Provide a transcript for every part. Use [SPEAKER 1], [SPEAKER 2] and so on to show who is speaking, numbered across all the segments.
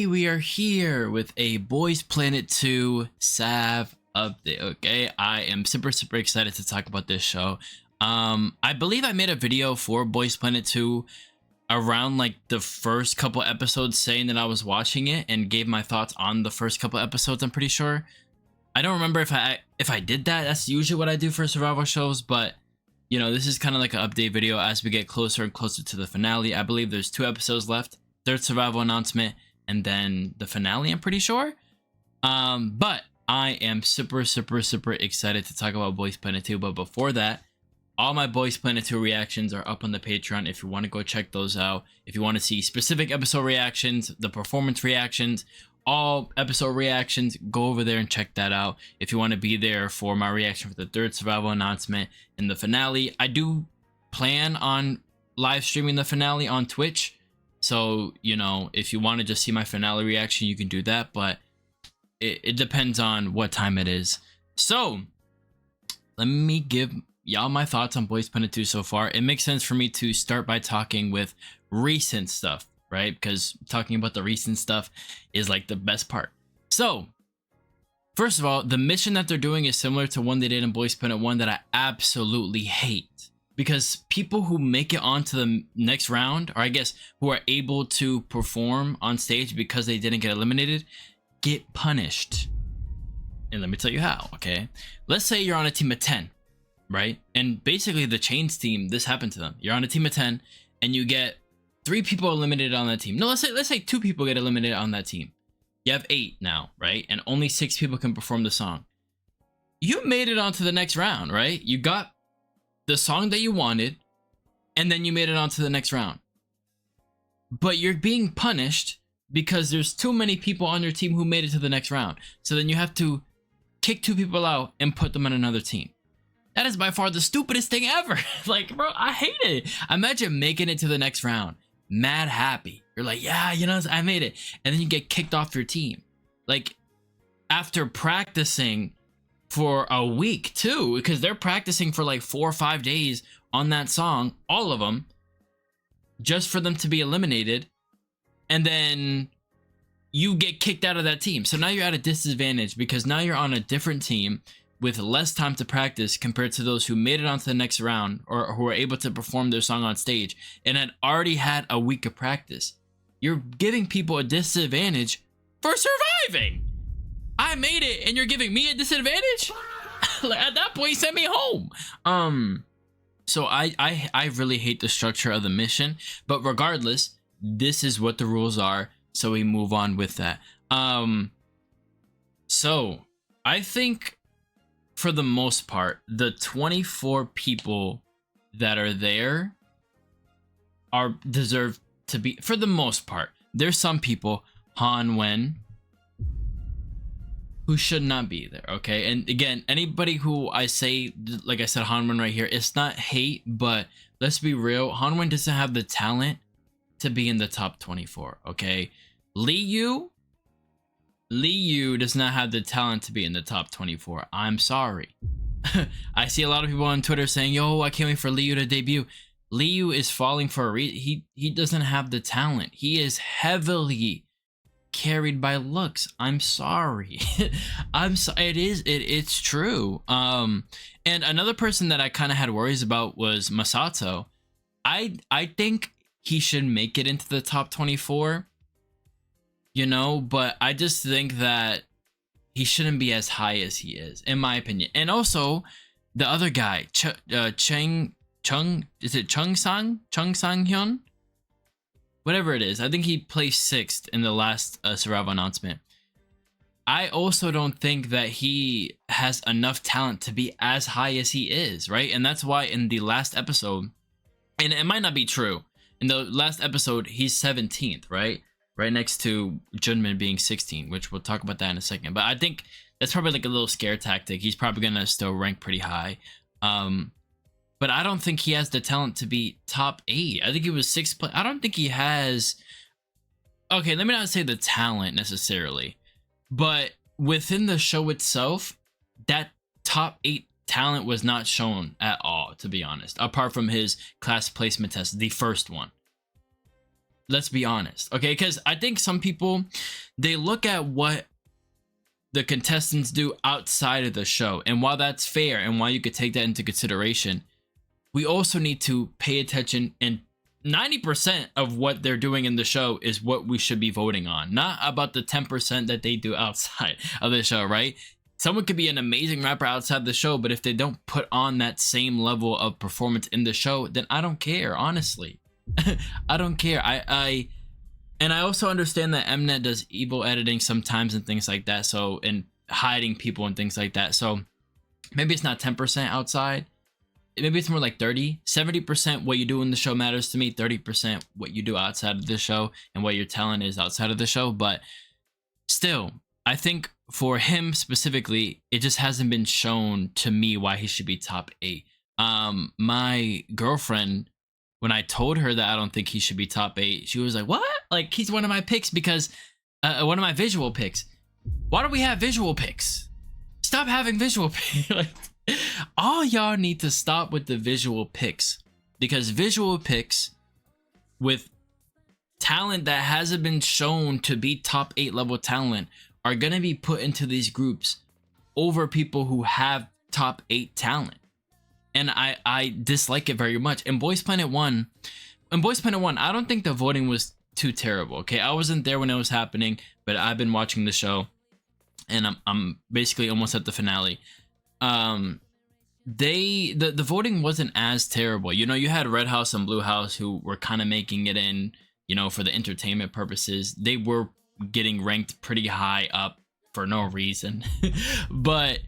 [SPEAKER 1] Hey, we are here with a Boys Planet 2 Sav update. Okay, I am super excited to talk about this show. I believe I made a video for Boys Planet 2 around like the first couple episodes saying that I was watching it and gave my thoughts on the first couple episodes. I'm pretty sure. I don't remember if I did that. That's usually what I do for survival shows, but you know, this is kind of like an update video as we get closer and closer to the finale. I believe there's 2 episodes left. Third survival announcement and then the finale, I'm pretty sure. But I am super excited to talk about Boys Planet 2. But before that, all my Boys Planet 2 reactions are up on the Patreon if you want to go check those out. If you want to see specific episode reactions, the performance reactions, all episode reactions, go over there and check that out. If you want to be there for my reaction for the third survival announcement and the finale, I do plan on live streaming the finale on Twitch. So, you know, if you want to just see my finale reaction, you can do that, but it depends on what time it is. So, let me give y'all my thoughts on Boys Planet 2 so far. It makes sense for me to start by talking with recent stuff, right? Because talking about the recent stuff is like the best part. So, first of all, the mission that they're doing is similar to one they did in Boys Planet 1 that I absolutely hate. Because people who make it onto the next round, or I guess who are able to perform on stage because they didn't get eliminated, get punished. And let me tell you how, okay? Let's say you're on a team of 10, right? And basically the Chains team, this happened to them. You're on a team of 10 and you get 3 people eliminated on that team. No, let's say 2 people get eliminated on that team. You have 8 now, right? And only 6 people can perform the song. You made it onto the next round, right? You got the song that you wanted, and then you made it on to the next round. But you're being punished because there's too many people on your team who made it to the next round. So then you have to kick 2 people out and put them on another team. That is by far the stupidest thing ever. Like, bro, I hate it. Imagine making it to the next round, mad happy. You're like, yeah, you know, I made it. And then you get kicked off your team. Like, after practicing for a week too, because they're practicing for like 4 or 5 days on that song, all of them, just for them to be eliminated, and then you get kicked out of that team. So now you're at a disadvantage because now you're on a different team with less time to practice compared to those who made it onto the next round or who were able to perform their song on stage and had already had a week of practice. You're giving people a disadvantage for surviving. I made it and you're giving me a disadvantage? Like, at that point, send me home. So I really hate the structure of the mission, but regardless, this is what the rules are, so we move on with that. So I think for the most part, the 24 people that are there are deserve to be, for the most part. There's some people, Han Wen, who should not be there, okay? And again, anybody who I say, like I said, Hanwon right here, it's not hate, but let's be real, Hanwon doesn't have the talent to be in the top 24, okay? Liu does not have the talent to be in the top 24. I'm sorry. I see a lot of people on Twitter saying, yo, I can't wait for Liu to debut. Liu is falling for a reason. He doesn't have the talent. He is heavily carried by looks. I'm sorry. It's true. And another person that I kind of had worries about was Masato. I think he should make it into the top 24, you know, but I just think that he shouldn't be as high as he is, in my opinion. And also the other guy, Chung Sang Hyun, whatever it is, I think he placed 6th in the last survival announcement. I also don't think that he has enough talent to be as high as he is, right? And that's why in the last episode, and it might not be true, in the last episode, he's 17th, right? Right next to Junmin being 16, which we'll talk about that in a second. But I think that's probably like a little scare tactic. He's probably going to still rank pretty high. But I don't think he has the talent to be top 8. I think he was 6th. I don't think he has... Okay, let me not say the talent necessarily. But within the show itself, that top 8 talent was not shown at all, to be honest. Apart from his class placement test, the first one. Let's be honest, okay? Because I think some people they look at what the contestants do outside of the show. And while that's fair and while you could take that into consideration, we also need to pay attention, and 90% of what they're doing in the show is what we should be voting on, not about the 10% that they do outside of the show, right? Someone could be an amazing rapper outside the show, but if they don't put on that same level of performance in the show, then I don't care, honestly. I don't care. And I also understand that Mnet does evil editing sometimes and things like that. So, and hiding people and things like that. So maybe it's not 10% outside. Maybe it's more like 30, 70% what you do in the show matters to me. 30% what you do outside of the show and what your talent is outside of the show. But still, I think for him specifically, it just hasn't been shown to me why he should be top 8. My girlfriend, when I told her that I don't think he should be top 8, she was like, what? Like, he's one of my picks because one of my visual picks. Why do we have visual picks? Stop having visual picks. Like, all y'all need to stop with the visual picks, because visual picks with talent that hasn't been shown to be top 8 level talent are going to be put into these groups over people who have top 8 talent. And I dislike it very much. In Boys Planet 1, I don't think the voting was too terrible. Okay, I wasn't there when it was happening, but I've been watching the show, and I'm basically almost at the finale. The voting wasn't as terrible. You know, you had Red House and Blue House who were kind of making it in, you know, for the entertainment purposes. They were getting ranked pretty high up for no reason. But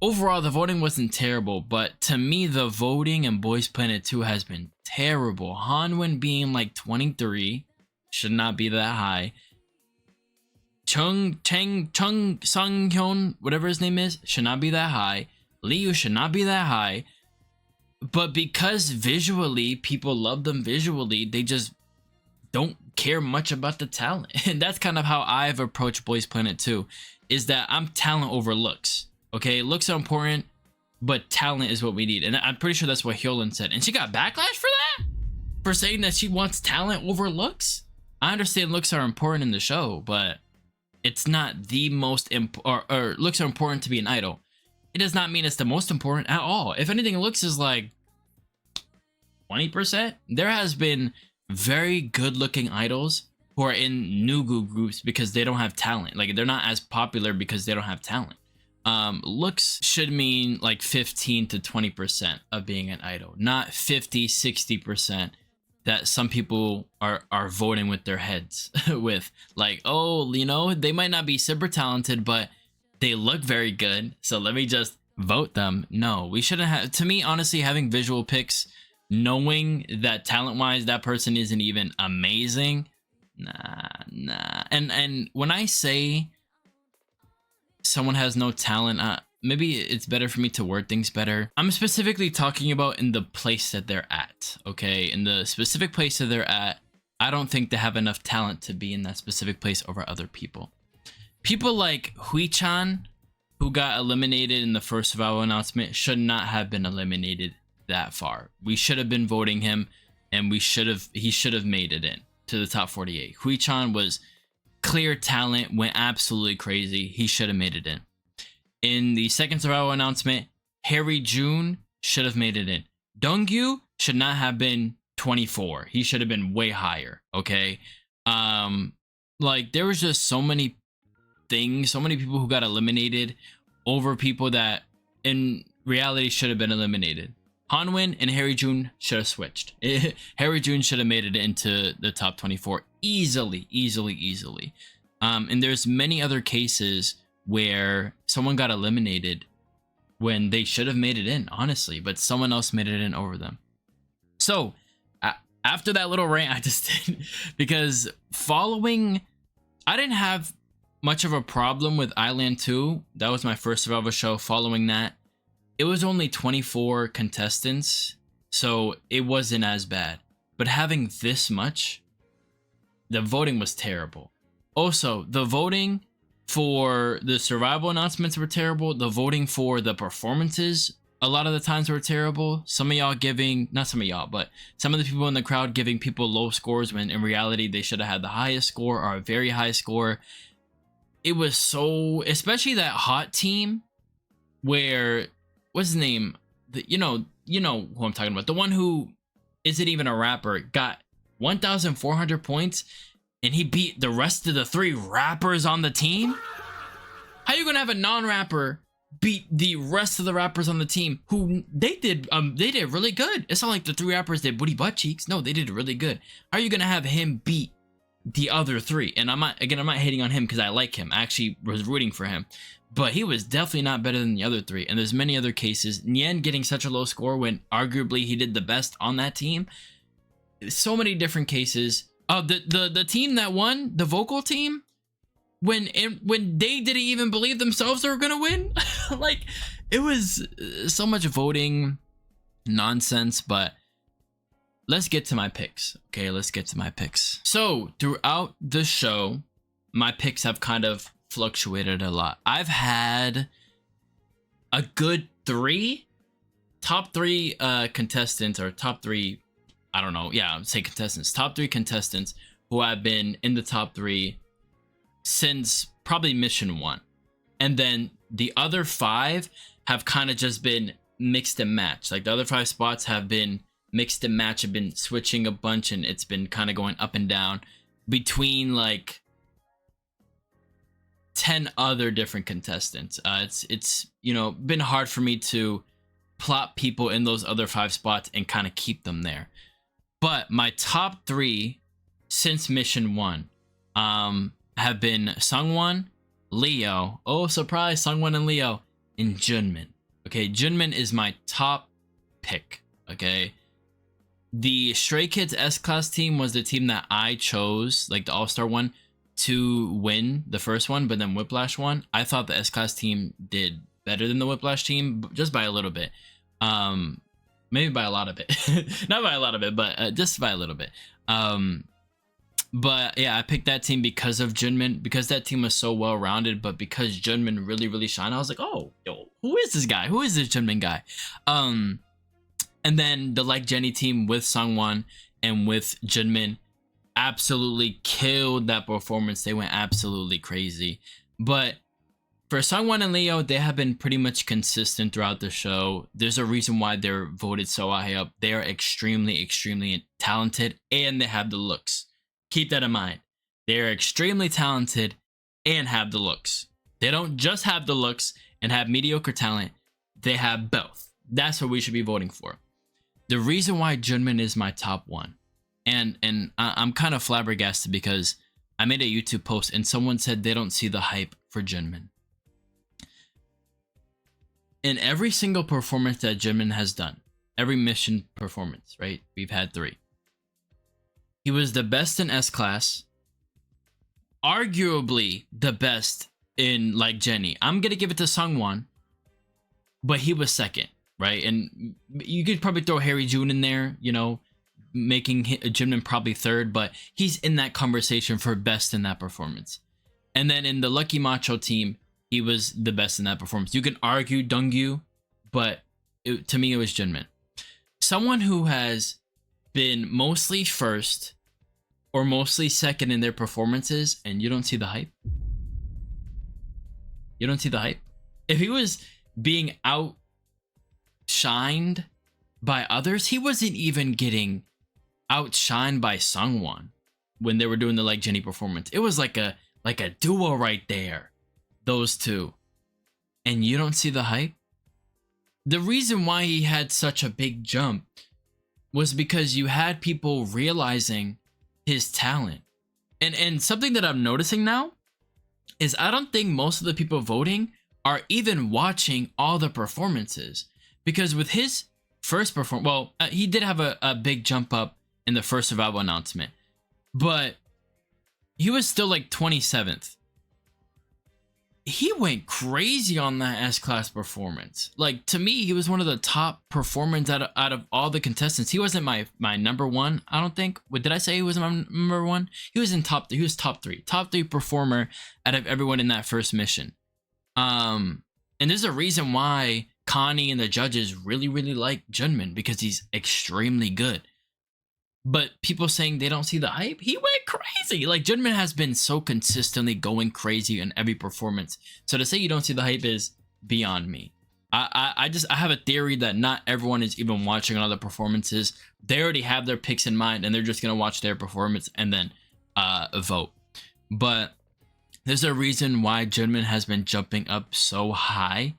[SPEAKER 1] overall, the voting wasn't terrible. But to me, the voting in Boys Planet 2 has been terrible. Hanwin being like 23 should not be that high. Chung Sung Hyun, whatever his name is, should not be that high. Liu should not be that high. But because visually, people love them visually, they just don't care much about the talent. And that's kind of how I've approached Boys Planet 2, is that I'm talent over looks. Okay, looks are important, but talent is what we need. And I'm pretty sure that's what Hyolyn said. And she got backlash for that? For saying that she wants talent over looks? I understand looks are important in the show, but it's not the most or looks are important to be an idol. It does not mean it's the most important at all. If anything, looks is like 20%. There has been very good looking idols who are in Nugu groups because they don't have talent. Like, they're not as popular because they don't have talent. Looks should mean like 15 to 20% of being an idol, not 50-60% that some people are voting with their heads with, like, oh, you know, they might not be super talented, but they look very good, so let me just vote them. No, we shouldn't have. To me, honestly, having visual picks, knowing that talent wise that person isn't even amazing, nah. And when I say someone has no talent, maybe it's better for me to word things better. I'm specifically talking about in the place that they're at, okay? In the specific place that they're at, I don't think they have enough talent to be in that specific place over other people. People like Hui-chan, who got eliminated in the first survival announcement, should not have been eliminated that far. We should have been voting him, and he should have made it in to the top 48. Hui-chan was clear talent, went absolutely crazy. He should have made it in. In the second survival announcement, Harry June should have made it in. Dongyu should not have been 24. He should have been way higher, okay? Like, there was just so many things, so many people who got eliminated over people that in reality should have been eliminated. Hanwin and Harry June should have switched. Harry June should have made it into the top 24 easily. And there's many other cases where someone got eliminated when they should have made it in, honestly, but someone else made it in over them. So after that little rant I just did, because I didn't have much of a problem with Island 2. That was my first survival show. Following that, it was only 24 contestants, so it wasn't as bad. But having this much, the voting was terrible. Also, the voting for the survival announcements were terrible. The voting for the performances a lot of the times were terrible. Some of y'all giving, not some of y'all, but some of the people in the crowd giving people low scores when in reality they should have had the highest score or a very high score. It was so, especially that hot team where, what's his name? You know who I'm talking about. The one who isn't even a rapper got 1,400 points and he beat the rest of the 3 rappers on the team. How you gonna have a non-rapper beat the rest of the rappers on the team who they did really good? It's not like the 3 rappers did booty butt cheeks. No, they did really good. How are you gonna have him beat the other 3? And I'm not hating on him because I like him. I actually was rooting for him, but he was definitely not better than the other 3. And there's many other cases. Nien getting such a low score when arguably he did the best on that team. So many different cases. The team that won, the vocal team, when they didn't even believe themselves they were gonna win. Like, it was so much voting nonsense. But let's get to my picks. Okay, let's get to my picks. So throughout the show, my picks have kind of fluctuated a lot. I've had a good top three contestants, or top 3, I don't know, yeah, I'd say contestants, top 3 contestants who have been in the top 3 since probably mission 1. And then the other 5 have kind of just been mixed and matched. Like, the other 5 spots have been mixed and matched, have been switching a bunch, and it's been kind of going up and down between like 10 other different contestants. It's been hard for me to plot people in those other 5 spots and kind of keep them there. But my top 3 since mission 1 have been Sungwon, Leo, oh surprise, Sungwon and Leo, and Junmin. Okay, Junmin is my top pick. Okay, the Stray Kids S-Class team was the team that I chose, like the all-star one, to win the first one, but then Whiplash won. I thought the S-Class team did better than the Whiplash team, just by a little bit. Maybe by a lot of it. Not by a lot of it, but just by a little bit. But yeah, I picked that team because of Junmin, because that team was so well-rounded, but because Junmin really, really shined, I was like, oh, yo, who is this guy? Who is this Junmin guy? And then the Like Jenny team with Sungwon and with Junmin absolutely killed that performance. They went absolutely crazy. But for Sungwon and Leo, they have been pretty much consistent throughout the show. There's a reason why they're voted so high up. They are extremely, extremely talented, and they have the looks. Keep that in mind. They're extremely talented and have the looks. They don't just have the looks and have mediocre talent. They have both. That's what we should be voting for. The reason why Junmin is my top 1, and I'm kind of flabbergasted because I made a YouTube post and someone said they don't see the hype for Junmin. In every single performance that Junmin has done, every mission performance, right? We've had 3. He was the best in S-Class, arguably the best in Like Jenny. I'm gonna give it to Sungwon, but he was second, right? And you could probably throw Harry June in there, making Jimin probably third, but he's in that conversation for best in that performance. And then in the Lucky Macho team, he was the best in that performance. You can argue Dongyu, but to me, it was Jimin. Someone who has been mostly first or mostly second in their performances, and you don't see the hype. You don't see the hype. If he was being outshined by others, he wasn't even getting outshined by Sungwon when they were doing the Like Jenny performance. It was like a duo right there, those two. And you don't see the hype. The reason why he had such a big jump was because you had people realizing his talent. And something that I'm noticing now is I don't think most of the people voting are even watching all the performances, because with his first performance, well, he did have a big jump up in the first survival announcement, but he was still like 27th. He went crazy on that S-Class performance. Like, to me, he was one of the top performers out of all the contestants. He wasn't my number 1, I don't think. What did I say? He was my number 1? He was in top 3. He was top 3 performer out of everyone in that first mission. And there's a reason why Connie and the judges really like Junmin because he's extremely good. But people saying they don't see the hype, he went crazy. Like, Junmin has been so consistently going crazy in every performance. So to say you don't see the hype is beyond me. I have a theory that not everyone is even watching other performances. They already have their picks in mind and they're just gonna watch their performance and then vote. But there's a reason why Junmin has been jumping up so high.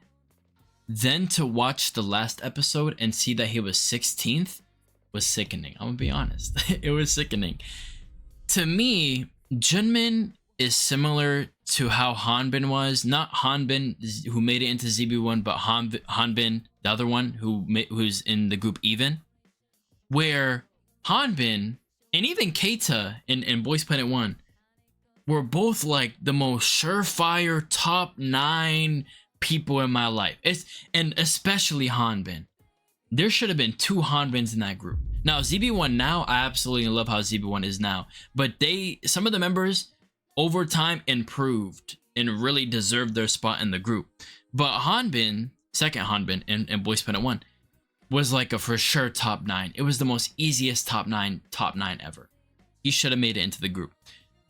[SPEAKER 1] Then to watch the last episode and see that he was 16th was sickening. I'm gonna be honest. It was sickening. To me, Junmin is similar to how Hanbin was. Not Hanbin who made it into ZB1, but Hanbin, the other one who's in the group Even. Where Hanbin and even Keita in Boys Planet 1 were both like the most surefire top 9 people in my life. And especially Hanbin. There should have been 2 Hanbins in that group. Now ZB1 now, I absolutely love how ZB1 is now. But some of the members over time improved and really deserved their spot in the group. But Hanbin, second Hanbin in Boys Planet 1, was like a for sure top 9. It was the most easiest top 9 ever. He should have made it into the group.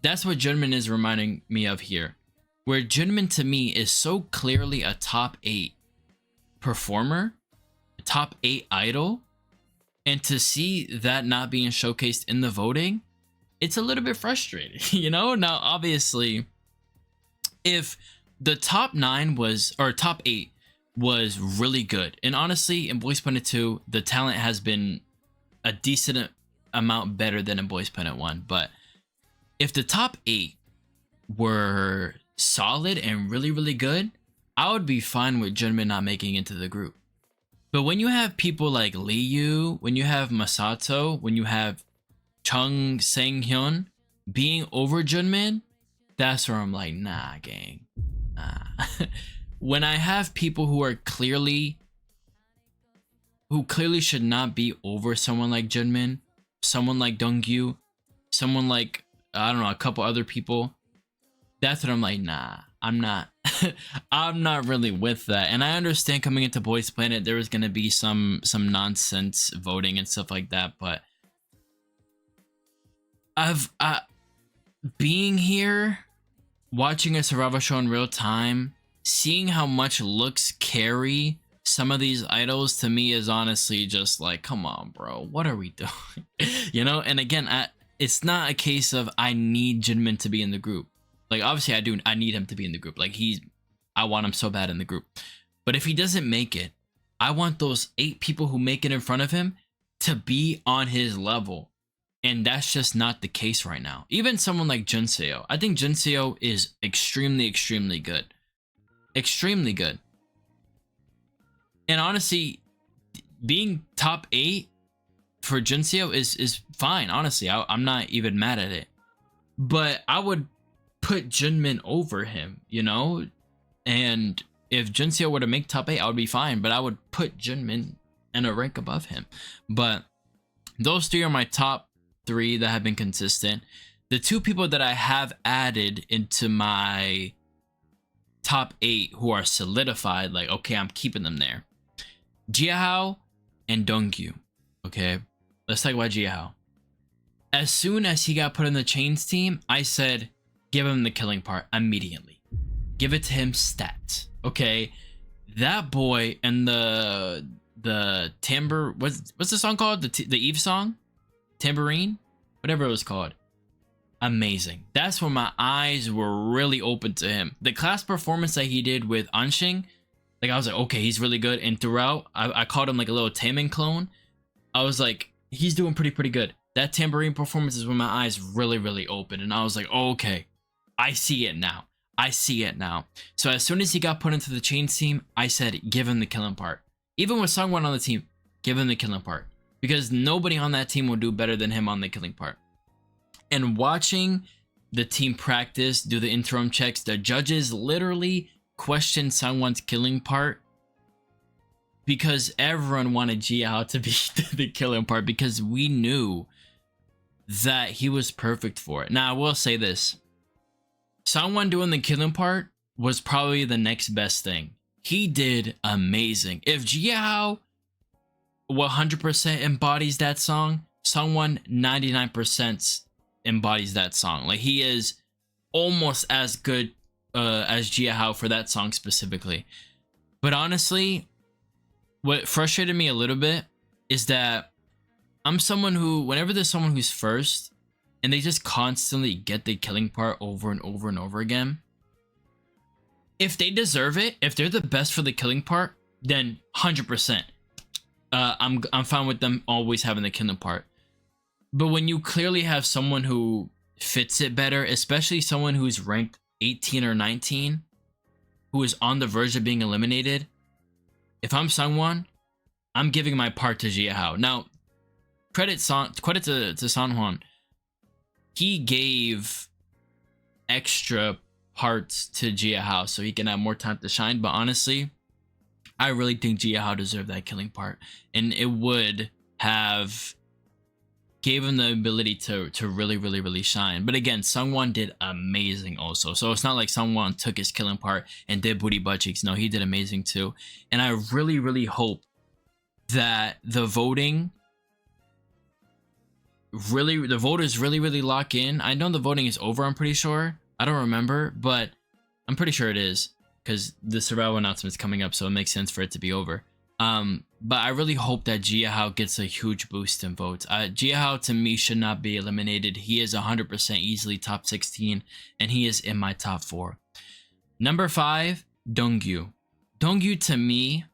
[SPEAKER 1] That's what Junmin is reminding me of here. Where Junmin to me is so clearly a top 8 performer, a top 8 idol, and to see that not being showcased in the voting, it's a little bit frustrating, you know? Now, obviously, if the top 9 was, or top 8 was really good, and honestly, in Boys Planet 2, the talent has been a decent amount better than in Boys Planet 1, but if the top 8 were solid and really good, I would be fine with Junmin not making it into the group. But when you have people like Liu, when you have Masato, when you have Chung Sang-hyun being over Junmin, that's where I'm like, nah, gang, nah. When I have people who clearly should not be over someone like Junmin, someone like Dongyu, someone like, I don't know, a couple other people, that's what I'm like, nah, I'm not. I'm not really with that. And I understand coming into Boys Planet, there was going to be some nonsense voting and stuff like that, but being here, watching a survival show in real time, seeing how much looks carry some of these idols, to me is honestly just like, come on, bro, what are we doing? You know? And again, it's not a case of I need Jinmin to be in the group. Like, obviously I need him to be in the group. Like, I want him so bad in the group. But if he doesn't make it, I want those 8 people who make it in front of him to be on his level. And that's just not the case right now. Even someone like Junseo. I think Junseo is extremely good. Extremely good. And honestly, being top 8 for Junseo is fine. Honestly, I'm not even mad at it. But I would put Junmin over him, you know? And if Junseo were to make top 8, I would be fine. But I would put Junmin in a rank above him. But those 3 are my top 3 that have been consistent. The 2 people that I have added into my top 8 who are solidified, like, okay, I'm keeping them there. Jiahao and Dongyu. Okay, let's talk about Jiahao. As soon as he got put in the Chains team, I said, give him the killing part immediately. Give it to him stat. Okay, that boy and the timbre, what's the song called? The Eve song? Tambourine? Whatever it was called. Amazing. That's when my eyes were really open to him. The class performance that he did with Anshing, like, I was like, okay, he's really good. And throughout, I called him like a little Taemin clone. I was like, he's doing pretty good. That tambourine performance is when my eyes really opened. And I was like, oh, okay, I see it now. I see it now. So as soon as he got put into the Chains team, I said, give him the killing part. Even with Sungwon on the team, give him the killing part. Because nobody on that team will do better than him on the killing part. And watching the team practice, do the interim checks, the judges literally questioned Sungwon's killing part because everyone wanted Jiahao to be the killing part because we knew that he was perfect for it. Now, I will say this. Sungwon doing the killing part was probably the next best thing. he did amazing. If Jiahao 100% embodies that song, Sungwon 99% embodies that song. Like, he is almost as good as Jiahao for that song specifically. But honestly, what frustrated me a little bit is that I'm someone who, whenever there's someone who's first and they just constantly get the killing part over and over and over again, if they deserve it, if they're the best for the killing part, then 100%. I'm fine with them always having the killing part. But when you clearly have someone who fits it better, especially someone who's ranked 18 or 19, who is on the verge of being eliminated, if I'm Sungwon, I'm giving my part to Jiahao. Now, credit to Sanhwan. He gave extra parts to Jiahao so he can have more time to shine. But honestly, I really think Jiahao deserved that killing part, and it would have gave him the ability to really shine. But again, Sungwon did amazing also. So it's not like Sungwon took his killing part and did booty butt cheeks. No, he did amazing too. And I really hope that the voting the voters really lock in. I know the voting is over, I'm pretty sure. I don't remember, but I'm pretty sure it is, because the survival announcement's coming up, so it makes sense for it to be over. But I really hope that Jiahao gets a huge boost in votes. Jiahao, to me, should not be eliminated. He is 100% easily top 16, and he is in my top 4. Number 5, Dongyu. Dongyu, to me,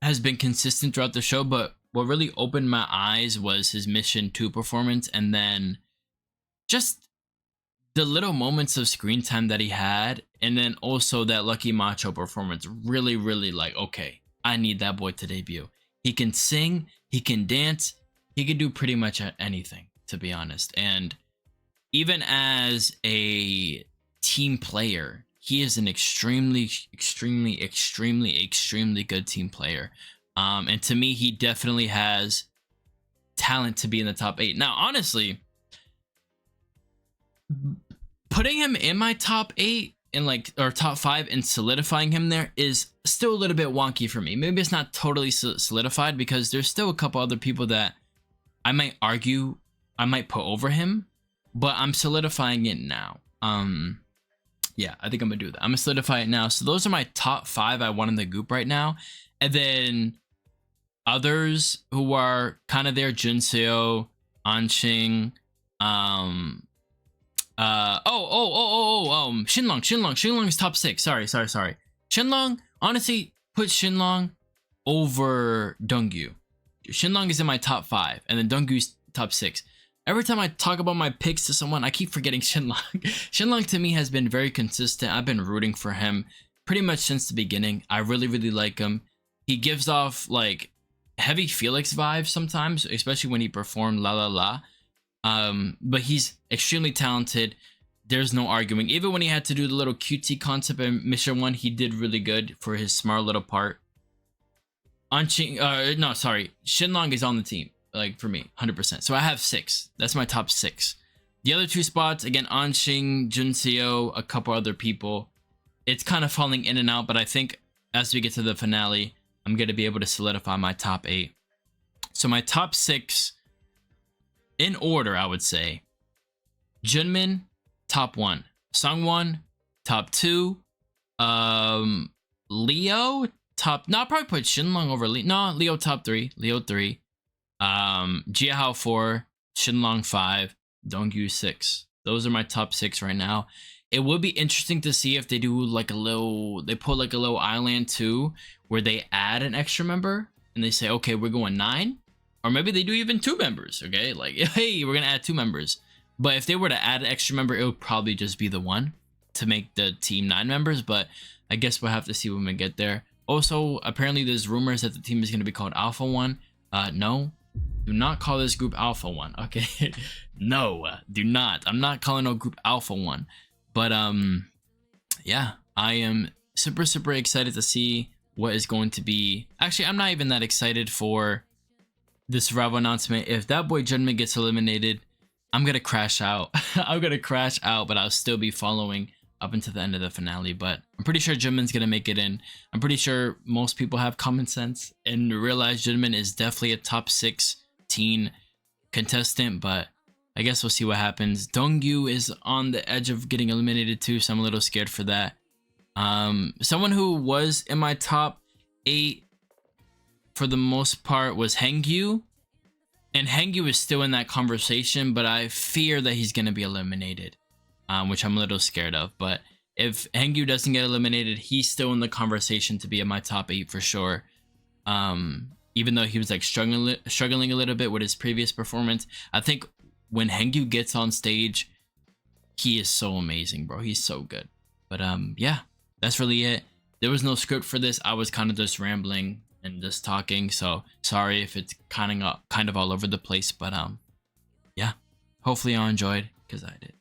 [SPEAKER 1] has been consistent throughout the show, but what really opened my eyes was his Mission 2 performance, and then just the little moments of screen time that he had, and then also that Lucky Macho performance really like, okay, I need that boy to debut. He can sing, he can dance, he can do pretty much anything, to be honest. And even as a team player, he is an extremely good team player. And to me, he definitely has talent to be in the top 8. Now, honestly, putting him in my top 8 and or top 5 and solidifying him there is still a little bit wonky for me. Maybe it's not totally solidified, because there's still a couple other people that I might argue I might put over him, but I'm solidifying it now. Yeah, I think I'm gonna do that. I'm gonna solidify it now. So those are my top 5 I want in the group right now. And then others who are kind of there: Junseo, Anqing, Shinlong. Shinlong is top 6. Sorry. Shinlong, honestly, put Shinlong over Dongyu. Shinlong is in my top 5, and then Dongyu's top 6. Every time I talk about my picks to someone, I keep forgetting Shinlong. Shinlong, to me, has been very consistent. I've been rooting for him pretty much since the beginning. I really like him. He gives off like heavy Felix vibes sometimes, especially when he performed La La La. But he's extremely talented. There's no arguing. Even when he had to do the little cutesy concept in Mission 1, he did really good for his smart little part. Shinlong is on the team, like, for me, 100%. So I have 6. That's my top 6. The other 2 spots, again, Anqing, Junseo, a couple other people. It's kind of falling in and out, but I think as we get to the finale, I'm going to be able to solidify my top 8. So my top 6, in order, I would say: Junmin, top 1. Sungwon, top 2. Leo, top... No, I'll probably put Shinlong over Leo. No, Leo top 3. Leo 3. Jiahao 4. Shinlong 5. Dongyu 6. Those are my top 6 right now. It would be interesting to see if they do like a little... They put like a little island too, where they add an extra member, and they say, okay, we're going 9. Or maybe they do even 2 members, okay? Like, hey, we're going to add 2 members. But if they were to add an extra member, it would probably just be the 1 to make the team 9 members. But I guess we'll have to see when we get there. Also, apparently there's rumors that the team is going to be called Alpha 1. No, do not call this group Alpha 1, okay? No, do not. I'm not calling no group Alpha 1. But, yeah, I am super excited to see what is going to be. Actually, I'm not even that excited for this survival announcement. If that boy Junmin gets eliminated, I'm gonna crash out. I'm gonna crash out, but I'll still be following up until the end of the finale, but I'm pretty sure Jimin's gonna make it in. I'm pretty sure most people have common sense and realize Jimin is definitely a top 16 contestant, but I guess we'll see what happens. Dongyu is on the edge of getting eliminated too, so I'm a little scared for that. Someone who was in my top 8 for the most part was Hangyu, and Hangyu is still in that conversation, but I fear that he's gonna be eliminated, which I'm a little scared of. But if Hangyu doesn't get eliminated, he's still in the conversation to be in my top 8 for sure. Even though he was like struggling a little bit with his previous performance, I think when Hangyu gets on stage, he is so amazing, bro. He's so good. But yeah, that's really it. There was no script for this. I was kind of just rambling and just talking, so sorry if it's kind of all over the place. But yeah, hopefully y'all enjoyed, because I did.